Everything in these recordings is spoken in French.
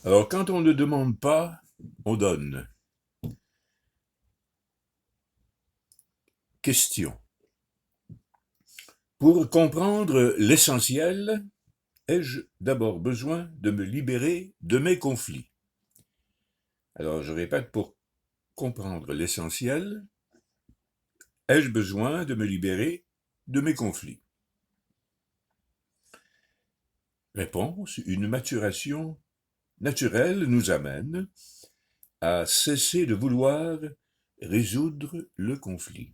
Alors, quand on ne demande pas, on donne. Question. Pour comprendre l'essentiel, ai-je d'abord besoin de me libérer de mes conflits? Alors, je répète, pour comprendre l'essentiel, ai-je besoin de me libérer de mes conflits? Réponse. Une maturation naturelle nous amène à cesser de vouloir résoudre le conflit.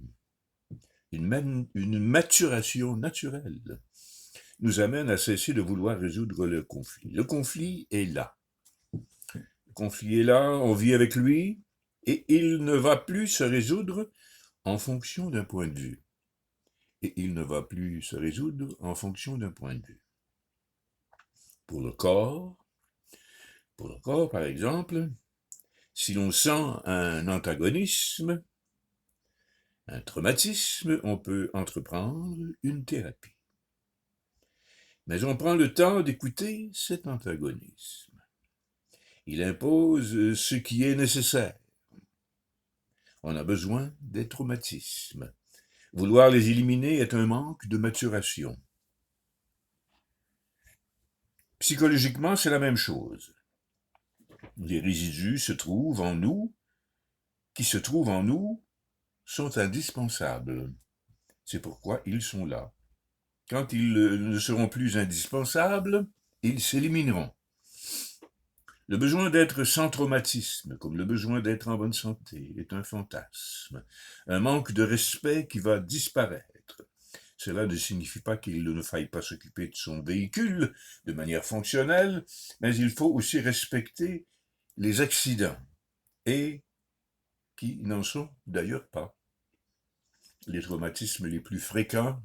Une maturation naturelle nous amène à cesser de vouloir résoudre le conflit. Le conflit est là. Le conflit est là, on vit avec lui, et il ne va plus se résoudre en fonction d'un point de vue. Et il ne va plus se résoudre en fonction d'un point de vue. Pour le corps, par exemple, si l'on sent un antagonisme, un traumatisme, on peut entreprendre une thérapie. Mais on prend le temps d'écouter cet antagonisme. Il impose ce qui est nécessaire. On a besoin des traumatismes. Vouloir les éliminer est un manque de maturation. Psychologiquement, c'est la même chose. Les résidus qui se trouvent en nous, sont indispensables. C'est pourquoi ils sont là. Quand ils ne seront plus indispensables, ils s'élimineront. Le besoin d'être sans traumatisme, comme le besoin d'être en bonne santé, est un fantasme, un manque de respect qui va disparaître. Cela ne signifie pas qu'il ne faille pas s'occuper de son véhicule de manière fonctionnelle, mais il faut aussi respecter les accidents, et qui n'en sont d'ailleurs pas. Les traumatismes les plus fréquents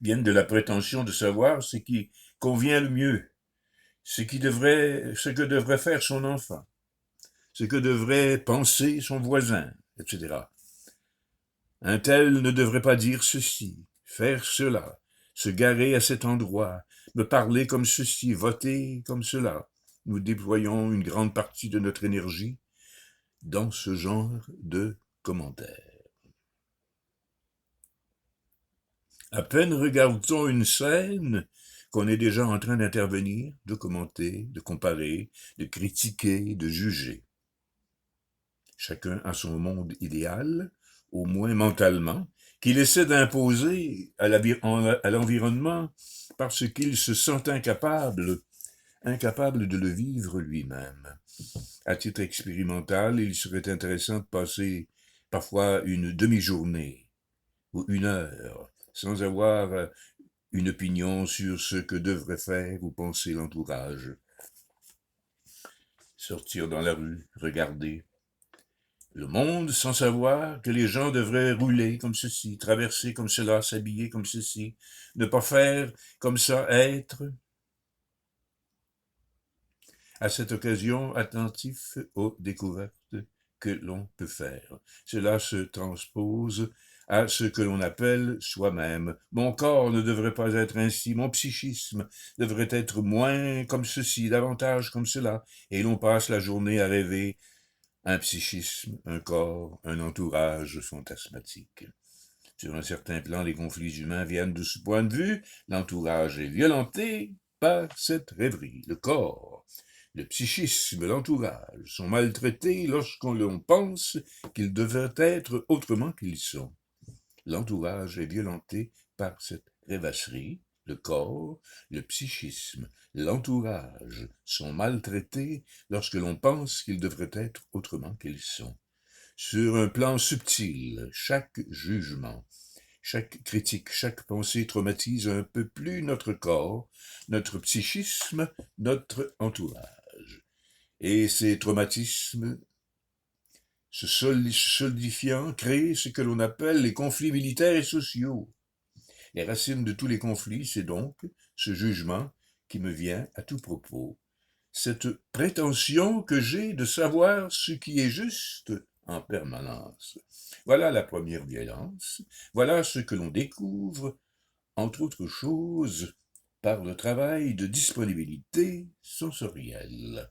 viennent de la prétention de savoir ce qui convient le mieux, ce que devrait faire son enfant, ce que devrait penser son voisin, etc. Un tel ne devrait pas dire ceci, faire cela, se garer à cet endroit, me parler comme ceci, voter comme cela. Nous déployons une grande partie de notre énergie dans ce genre de commentaires. À peine regarde-t-on une scène qu'on est déjà en train d'intervenir, de commenter, de comparer, de critiquer, de juger. Chacun a son monde idéal, au moins mentalement, qu'il essaie d'imposer à l'environnement parce qu'il se sent incapable de le vivre lui-même. À titre expérimental, il serait intéressant de passer parfois une demi-journée ou une heure sans avoir une opinion sur ce que devrait faire ou penser l'entourage. Sortir dans la rue, regarder le monde sans savoir que les gens devraient rouler comme ceci, traverser comme cela, s'habiller comme ceci, ne pas faire comme ça, être. À cette occasion, attentif aux découvertes que l'on peut faire. Cela se transpose à ce que l'on appelle soi-même. Mon corps ne devrait pas être ainsi, mon psychisme devrait être moins comme ceci, davantage comme cela, et l'on passe la journée à rêver un psychisme, un corps, un entourage fantasmatique. Sur un certain plan, les conflits humains viennent de ce point de vue. L'entourage est violenté par cette rêverie. Le corps, le psychisme, l'entourage sont maltraités lorsqu'on pense qu'ils devraient être autrement qu'ils sont. L'entourage est violenté par cette rêvasserie. Le corps, le psychisme, l'entourage sont maltraités lorsque l'on pense qu'ils devraient être autrement qu'ils sont. Sur un plan subtil, chaque jugement, chaque critique, chaque pensée traumatise un peu plus notre corps, notre psychisme, notre entourage. Et ces traumatismes se solidifiant créent ce que l'on appelle les conflits militaires et sociaux. Les racines de tous les conflits, c'est donc ce jugement qui me vient à tout propos, cette prétention que j'ai de savoir ce qui est juste en permanence. Voilà la première violence, voilà ce que l'on découvre, entre autres choses, par le travail de disponibilité sensorielle.